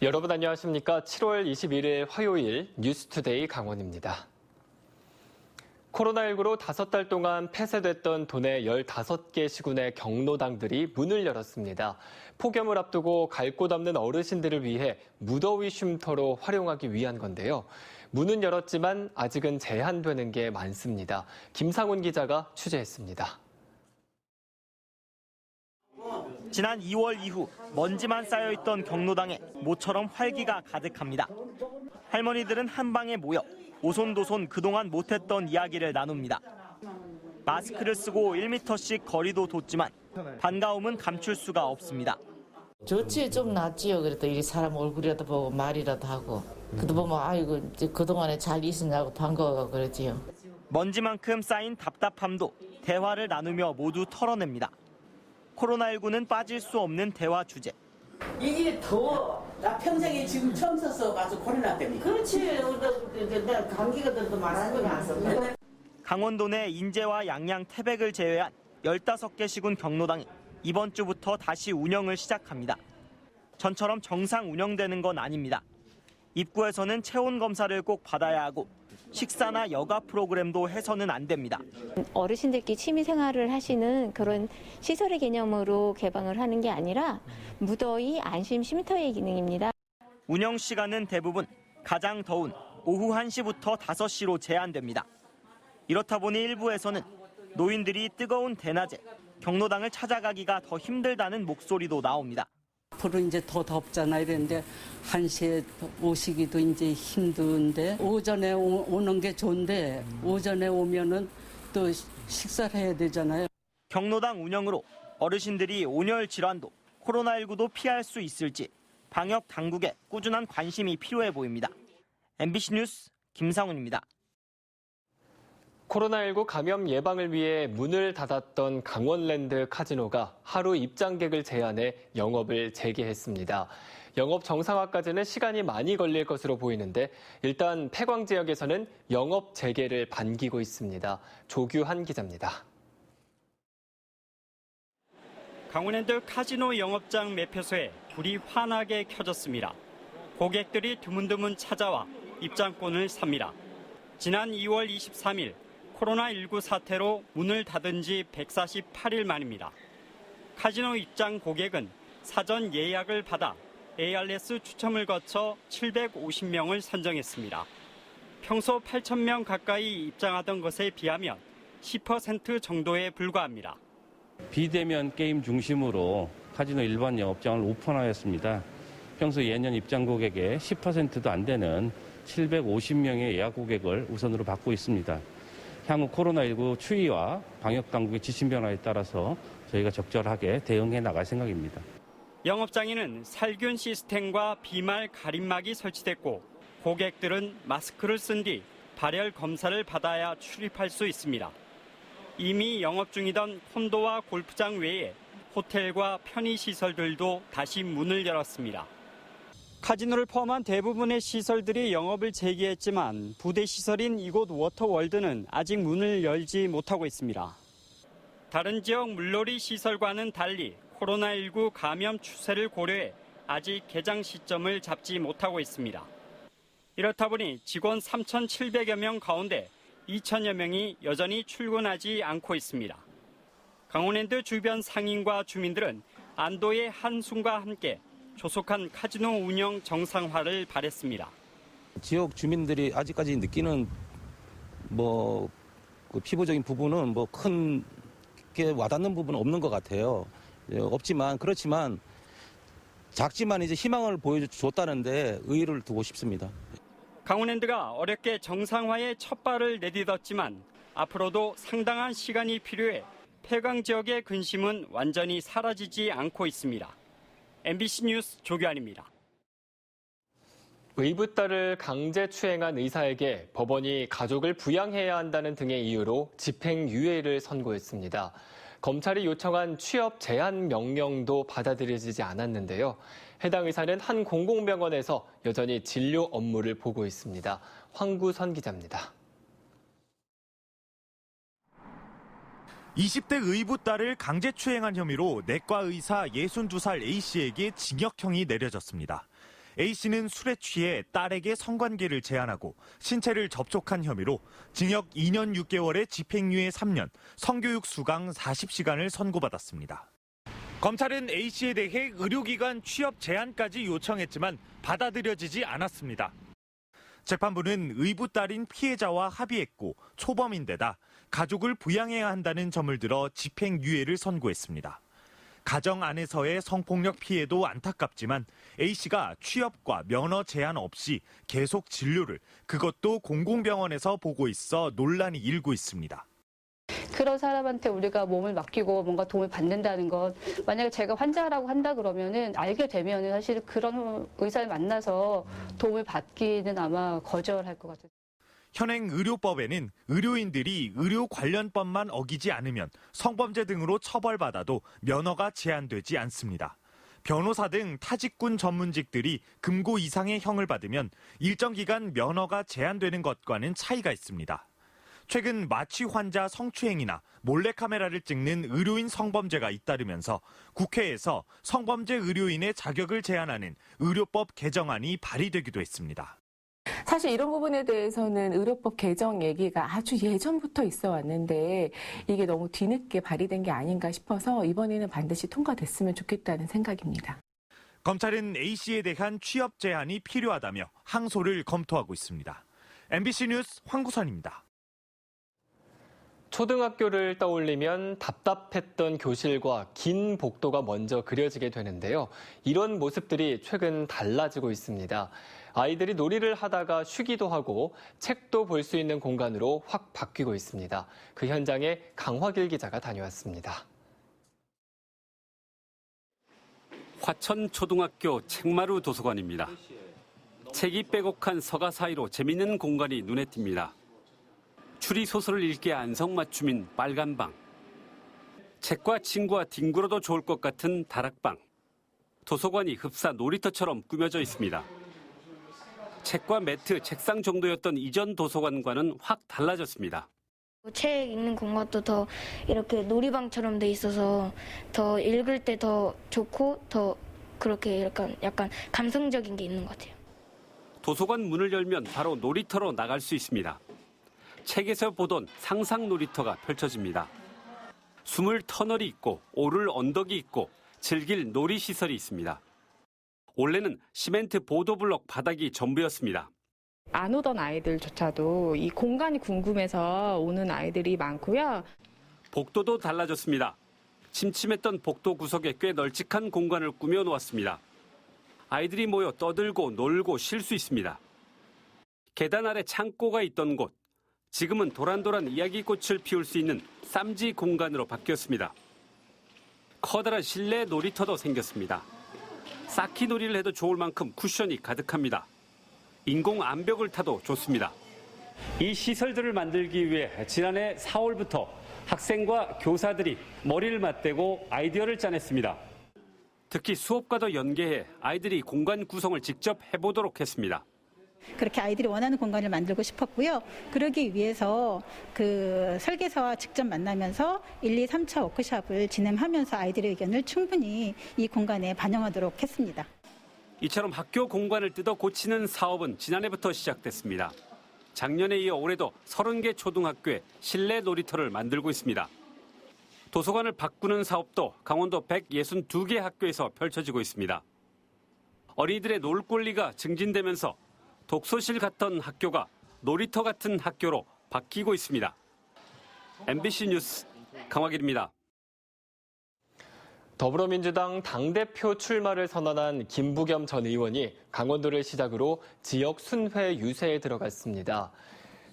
여러분 안녕하십니까? 7월 21일 화요일 뉴스투데이 강원입니다. 코로나19로 5달 동안 폐쇄됐던 도내 15개 시군의 경로당들이 문을 열었습니다. 폭염을 앞두고 갈 곳 없는 어르신들을 위해 무더위 쉼터로 활용하기 위한 건데요. 문은 열었지만 아직은 제한되는 게 많습니다. 김상훈 기자가 취재했습니다. 지난 2월 이후 먼지만 쌓여있던 경로당에 모처럼 활기가 가득합니다. 할머니들은 한 방에 모여 오손도손 그동안 못했던 이야기를 나눕니다. 마스크를 쓰고 1m씩 거리도 뒀지만 반가움은 감출 수가 없습니다. 좋지, 좀 낫지요. 그래도 이 사람 얼굴이라도 보고 말이라도 하고. 그래도 보면 아이고 이제 그동안에 잘 있었냐고 반가워가 그러지요. 먼지만큼 쌓인 답답함도 대화를 나누며 모두 털어냅니다. 코로나19는 빠질 수 없는 대화 주제. 이게 더워. 나 평생에 지금 처음 썼어. 가서 코로나 때문에. 그렇지. 내가 감기가 들도 말하는 거 안 썼네. 강원도 내 인제와 양양, 태백을 제외한 15개 시군 경로당이 이번 주부터 다시 운영을 시작합니다. 전처럼 정상 운영되는 건 아닙니다. 입구에서는 체온 검사를 꼭 받아야 하고 식사나 여가 프로그램도 해서는 안 됩니다. 어르신들끼리 취미 생활을 하시는 그런 시설의 개념으로 개방을 하는 게 아니라 무더위 안심 쉼터의 기능입니다. 운영 시간은 대부분 가장 더운 오후 1시부터 5시로 제한됩니다. 이렇다 보니 일부에서는 노인들이 뜨거운 대낮에 경로당을 찾아가기가 더 힘들다는 목소리도 나옵니다. 앞으로 이제 더 덥잖아 이랬는데 1시에 오시기도 이제 힘든데 오전에 오는 게 좋은데 오전에 오면은 또 식사를 해야 되잖아요. 경로당 운영으로 어르신들이 온열 질환도 코로나19도 피할 수 있을지 방역 당국에 꾸준한 관심이 필요해 보입니다. MBC 뉴스 김상훈입니다. 코로나19 감염 예방을 위해 문을 닫았던 강원랜드 카지노가 하루 입장객을 제한해 영업을 재개했습니다. 영업 정상화까지는 시간이 많이 걸릴 것으로 보이는데 일단 폐광 지역에서는 영업 재개를 반기고 있습니다. 조규한 기자입니다. 강원랜드 카지노 영업장 매표소에 불이 환하게 켜졌습니다. 고객들이 드문드문 찾아와 입장권을 삽니다. 지난 2월 23일 코로나19 사태로 문을 닫은 지 148일 만입니다. 카지노 입장 고객은 사전 예약을 받아 ARS 추첨을 거쳐 750명을 선정했습니다. 평소 8,000명 가까이 입장하던 것에 비하면 10% 정도에 불과합니다. 비대면 게임 중심으로 카지노 일반 영업장을 오픈하였습니다. 평소 예년 입장 고객의 10%도 안 되는 750명의 예약 고객을 우선으로 받고 있습니다. 향후 코로나19 추이와 방역당국의 지침 변화에 따라서 저희가 적절하게 대응해 나갈 생각입니다. 영업장에는 살균 시스템과 비말 가림막이 설치됐고 고객들은 마스크를 쓴 뒤 발열 검사를 받아야 출입할 수 있습니다. 이미 영업 중이던 콘도와 골프장 외에 호텔과 편의시설들도 다시 문을 열었습니다. 카지노를 포함한 대부분의 시설들이 영업을 재개했지만 부대 시설인 이곳 워터월드는 아직 문을 열지 못하고 있습니다. 다른 지역 물놀이 시설과는 달리 코로나19 감염 추세를 고려해 아직 개장 시점을 잡지 못하고 있습니다. 이렇다 보니 직원 3,700여 명 가운데 2,000여 명이 여전히 출근하지 않고 있습니다. 강원랜드 주변 상인과 주민들은 안도의 한숨과 함께 조속한 카지노 운영 정상화를 바랬습니다. 지역 주민들이 아직까지 느끼는 그 피부적인 부분은 크게 와닿는 부분은 없는 것 같아요. 그렇지만 작지만 이제 희망을 보여줬다는데 의의를 두고 싶습니다. 강원랜드가 어렵게 정상화의 첫 발을 내딛었지만 앞으로도 상당한 시간이 필요해 폐광 지역의 근심은 완전히 사라지지 않고 있습니다. MBC 뉴스 조규환입니다. 의붓딸을 강제 추행한 의사에게 법원이 가족을 부양해야 한다는 등의 이유로 집행유예를 선고했습니다. 검찰이 요청한 취업 제한 명령도 받아들여지지 않았는데요. 해당 의사는 한 공공병원에서 여전히 진료 업무를 보고 있습니다. 황구선 기자입니다. 20대 의붓딸을 강제추행한 혐의로 내과 의사 62살 A씨에게 징역형이 내려졌습니다. A씨는 술에 취해 딸에게 성관계를 제안하고 신체를 접촉한 혐의로 징역 2년 6개월에 집행유예 3년, 성교육 수강 40시간을 선고받았습니다. 검찰은 A씨에 대해 의료기관 취업 제한까지 요청했지만 받아들여지지 않았습니다. 재판부는 의붓 딸인 피해자와 합의했고 초범인데다 가족을 부양해야 한다는 점을 들어 집행유예를 선고했습니다. 가정 안에서의 성폭력 피해도 안타깝지만 A씨가 취업과 면허 제한 없이 계속 진료를, 그것도 공공병원에서 보고 있어 논란이 일고 있습니다. 그런 사람한테 우리가 몸을 맡기고 뭔가 도움을 받는다는 것, 만약에 제가 환자라고 한다 그러면은 알게 되면은 사실 그런 의사를 만나서 도움을 받기는 아마 거절할 것 같아요. 현행 의료법에는 의료인들이 의료 관련법만 어기지 않으면 성범죄 등으로 처벌받아도 면허가 제한되지 않습니다. 변호사 등 타직군 전문직들이 금고 이상의 형을 받으면 일정 기간 면허가 제한되는 것과는 차이가 있습니다. 최근 마취 환자 성추행이나 몰래카메라를 찍는 의료인 성범죄가 잇따르면서 국회에서 성범죄 의료인의 자격을 제한하는 의료법 개정안이 발의되기도 했습니다. 사실 이런 부분에 대해서는 의료법 개정 얘기가 아주 예전부터 있어 왔는데 이게 너무 뒤늦게 발의된 게 아닌가 싶어서 이번에는 반드시 통과됐으면 좋겠다는 생각입니다. 검찰은 A씨에 대한 취업 제한이 필요하다며 항소를 검토하고 있습니다. MBC 뉴스 황구선입니다. 초등학교를 떠올리면 답답했던 교실과 긴 복도가 먼저 그려지게 되는데요. 이런 모습들이 최근 달라지고 있습니다. 아이들이 놀이를 하다가 쉬기도 하고 책도 볼 수 있는 공간으로 확 바뀌고 있습니다. 그 현장에 강화길 기자가 다녀왔습니다. 화천초등학교 책마루 도서관입니다. 책이 빼곡한 서가 사이로 재밌는 공간이 눈에 띕니다. 추리소설을 읽기에 안성맞춤인 빨간방. 책과 친구와 뒹굴어도 좋을 것 같은 다락방. 도서관이 흡사 놀이터처럼 꾸며져 있습니다. 책과 매트, 책상 정도였던 이전 도서관과는 확 달라졌습니다. 책 읽는 공간도 더 이렇게 놀이방처럼 돼 있어서 더 읽을 때 더 좋고 더 그렇게 약간 감성적인 게 있는 것 같아요. 도서관 문을 열면 바로 놀이터로 나갈 수 있습니다. 책에서 보던 상상 놀이터가 펼쳐집니다. 숨을 터널이 있고 오를 언덕이 있고 즐길 놀이시설이 있습니다. 원래는 시멘트 보도블럭 바닥이 전부였습니다. 안 오던 아이들조차도 이 공간이 궁금해서 오는 아이들이 많고요. 복도도 달라졌습니다. 침침했던 복도 구석에 꽤 널찍한 공간을 꾸며놓았습니다. 아이들이 모여 떠들고 놀고 쉴 수 있습니다. 계단 아래 창고가 있던 곳, 지금은 도란도란 이야기꽃을 피울 수 있는 쌈지 공간으로 바뀌었습니다. 커다란 실내 놀이터도 생겼습니다. 쌓기 놀이를 해도 좋을 만큼 쿠션이 가득합니다. 인공 암벽을 타도 좋습니다. 이 시설들을 만들기 위해 지난해 4월부터 학생과 교사들이 머리를 맞대고 아이디어를 짜냈습니다. 특히 수업과도 연계해 아이들이 공간 구성을 직접 해보도록 했습니다. 그렇게 아이들이 원하는 공간을 만들고 싶었고요. 그러기 위해서 그 설계사와 직접 만나면서 1, 2, 3차 워크숍을 진행하면서 아이들의 의견을 충분히 이 공간에 반영하도록 했습니다. 이처럼 학교 공간을 뜯어 고치는 사업은 지난해부터 시작됐습니다. 작년에 이어 올해도 30개 초등학교에 실내 놀이터를 만들고 있습니다. 도서관을 바꾸는 사업도 강원도 162개 학교에서 펼쳐지고 있습니다. 어린이들의 놀 권리가 증진되면서 독서실 같던 학교가 놀이터 같은 학교로 바뀌고 있습니다. MBC 뉴스 강화길입니다. 더불어민주당 당대표 출마를 선언한 김부겸 전 의원이 강원도를 시작으로 지역 순회 유세에 들어갔습니다.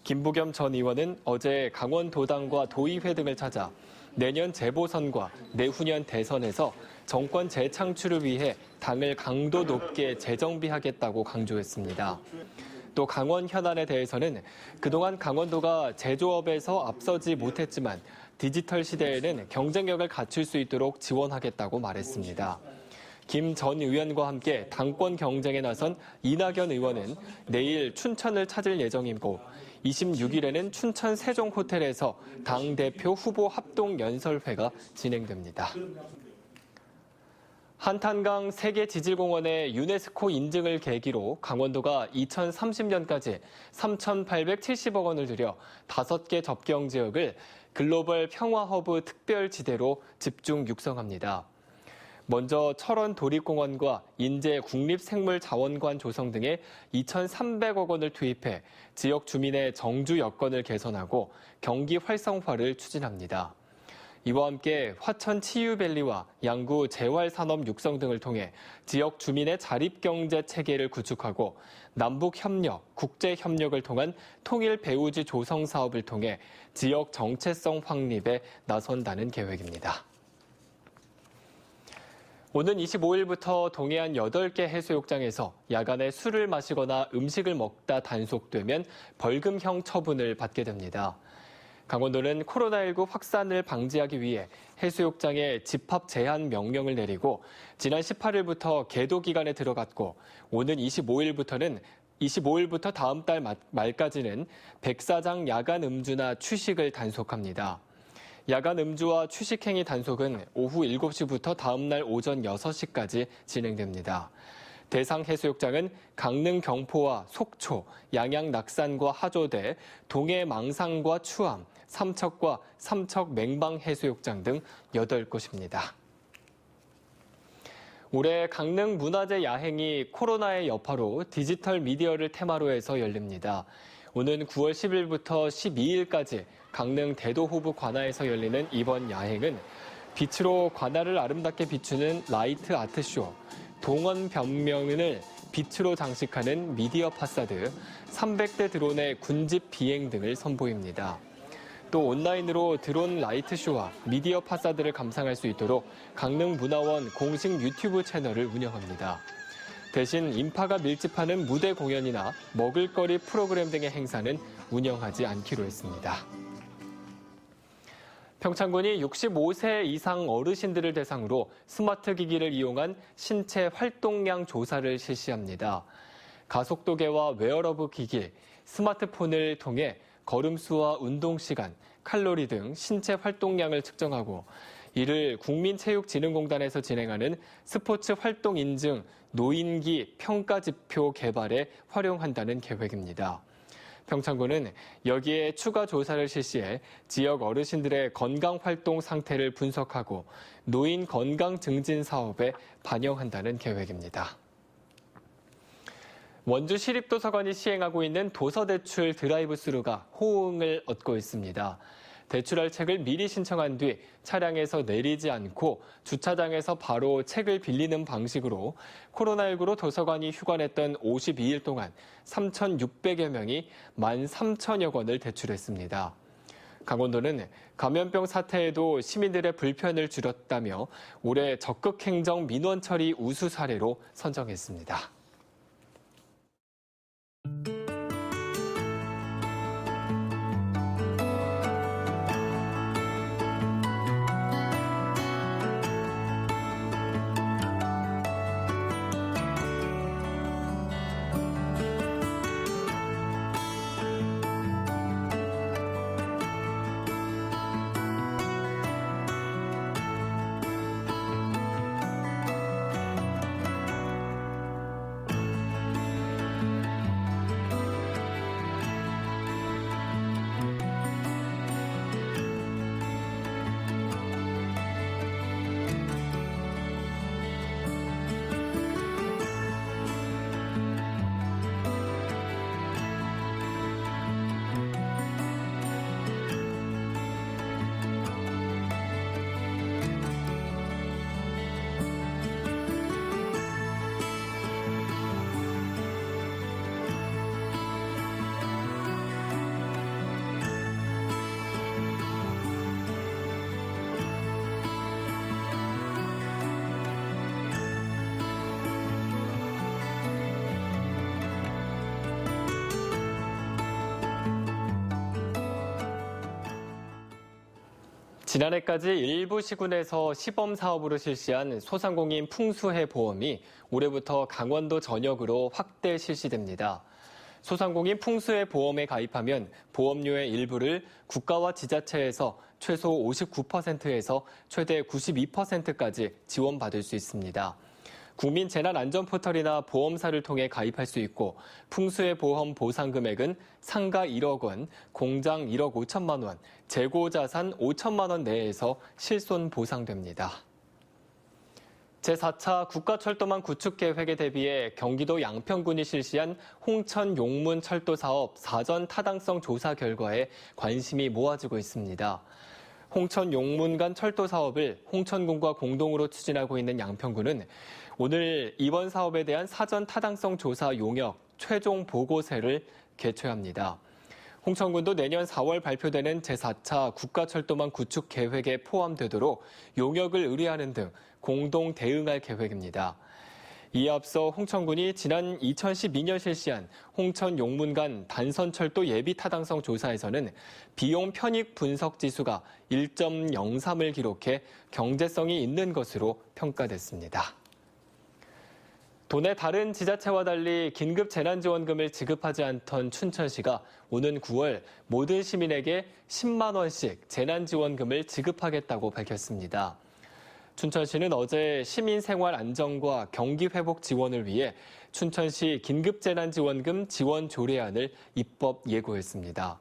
김부겸 전 의원은 어제 강원도당과 도의회 등을 찾아 내년 재보선과 내후년 대선에서 정권 재창출을 위해 당을 강도 높게 재정비하겠다고 강조했습니다. 또 강원 현안에 대해서는 그동안 강원도가 제조업에서 앞서지 못했지만 디지털 시대에는 경쟁력을 갖출 수 있도록 지원하겠다고 말했습니다. 김 전 의원과 함께 당권 경쟁에 나선 이낙연 의원은 내일 춘천을 찾을 예정이고 26일에는 춘천 세종호텔에서 당대표 후보 합동 연설회가 진행됩니다. 한탄강 세계지질공원의 유네스코 인증을 계기로 강원도가 2030년까지 3,870억 원을 들여 5개 접경 지역을 글로벌 평화허브 특별지대로 집중 육성합니다. 먼저 철원 도립공원과 인제 국립생물자원관 조성 등에 2,300억 원을 투입해 지역 주민의 정주 여건을 개선하고 경기 활성화를 추진합니다. 이와 함께 화천 치유밸리와 양구 재활산업 육성 등을 통해 지역 주민의 자립경제 체계를 구축하고 남북협력, 국제협력을 통한 통일 배후지 조성 사업을 통해 지역 정체성 확립에 나선다는 계획입니다. 오는 25일부터 동해안 8개 해수욕장에서 야간에 술을 마시거나 음식을 먹다 단속되면 벌금형 처분을 받게 됩니다. 강원도는 코로나19 확산을 방지하기 위해 해수욕장에 집합 제한 명령을 내리고 지난 18일부터 계도 기간에 들어갔고 오는 25일부터 다음 달 말까지는 백사장 야간 음주나 취식을 단속합니다. 야간 음주와 취식행위 단속은 오후 7시부터 다음 날 오전 6시까지 진행됩니다. 대상 해수욕장은 강릉 경포와 속초, 양양 낙산과 하조대, 동해 망상과 추암, 삼척과 삼척 맹방 해수욕장 등 8곳입니다. 올해 강릉 문화제 야행이 코로나의 여파로 디지털 미디어를 테마로 해서 열립니다. 오는 9월 10일부터 12일까지 강릉 대도호부 관아에서 열리는 이번 야행은 빛으로 관아를 아름답게 비추는 라이트 아트쇼, 동원 변명을 빛으로 장식하는 미디어 파사드, 300대 드론의 군집 비행 등을 선보입니다. 또 온라인으로 드론 라이트쇼와 미디어 파사드를 감상할 수 있도록 강릉문화원 공식 유튜브 채널을 운영합니다. 대신 인파가 밀집하는 무대 공연이나 먹을거리 프로그램 등의 행사는 운영하지 않기로 했습니다. 평창군이 65세 이상 어르신들을 대상으로 스마트 기기를 이용한 신체 활동량 조사를 실시합니다. 가속도계와 웨어러블 기기, 스마트폰을 통해 걸음수와 운동시간, 칼로리 등 신체 활동량을 측정하고 이를 국민체육진흥공단에서 진행하는 스포츠 활동 인증 노인기 평가지표 개발에 활용한다는 계획입니다. 평창군은 여기에 추가 조사를 실시해 지역 어르신들의 건강활동 상태를 분석하고 노인 건강 증진 사업에 반영한다는 계획입니다. 원주시립도서관이 시행하고 있는 도서대출 드라이브스루가 호응을 얻고 있습니다. 대출할 책을 미리 신청한 뒤 차량에서 내리지 않고 주차장에서 바로 책을 빌리는 방식으로 코로나19로 도서관이 휴관했던 52일 동안 3,600여 명이 13,000여 권을 대출했습니다. 강원도는 감염병 사태에도 시민들의 불편을 줄였다며 올해 적극행정 민원 처리 우수 사례로 선정했습니다. 지난해까지 일부 시군에서 시범 사업으로 실시한 소상공인 풍수해 보험이 올해부터 강원도 전역으로 확대 실시됩니다. 소상공인 풍수의 보험에 가입하면 보험료의 일부를 국가와 지자체에서 최소 59%에서 최대 92%까지 지원받을 수 있습니다. 국민재난안전포털이나 보험사를 통해 가입할 수 있고 풍수의 보험 보상 금액은 상가 1억 원, 공장 1억 5천만 원, 재고자산 5천만 원 내에서 실손 보상됩니다. 제4차 국가철도망 구축 계획에 대비해 경기도 양평군이 실시한 홍천 용문 철도 사업 사전 타당성 조사 결과에 관심이 모아지고 있습니다. 홍천 용문 간 철도 사업을 홍천군과 공동으로 추진하고 있는 양평군은 오늘 이번 사업에 대한 사전 타당성 조사 용역 최종 보고서를 개최합니다. 홍천군도 내년 4월 발표되는 제4차 국가철도망 구축 계획에 포함되도록 용역을 의뢰하는 등 공동 대응할 계획입니다. 이에 앞서 홍천군이 지난 2012년 실시한 홍천 용문 간 단선철도 예비 타당성 조사에서는 비용 편익 분석 지수가 1.03을 기록해 경제성이 있는 것으로 평가됐습니다. 도내 다른 지자체와 달리 긴급 재난지원금을 지급하지 않던 춘천시가 오는 9월 모든 시민에게 10만 원씩 재난지원금을 지급하겠다고 밝혔습니다. 춘천시는 어제 시민 생활 안정과 경기 회복 지원을 위해 춘천시 긴급재난지원금 지원 조례안을 입법 예고했습니다.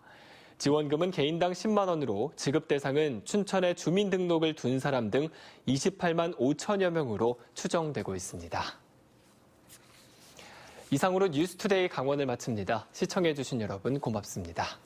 지원금은 개인당 10만 원으로 지급 대상은 춘천에 주민등록을 둔 사람 등 28만 5천여 명으로 추정되고 있습니다. 이상으로 뉴스투데이 강원을 마칩니다. 시청해주신 여러분 고맙습니다.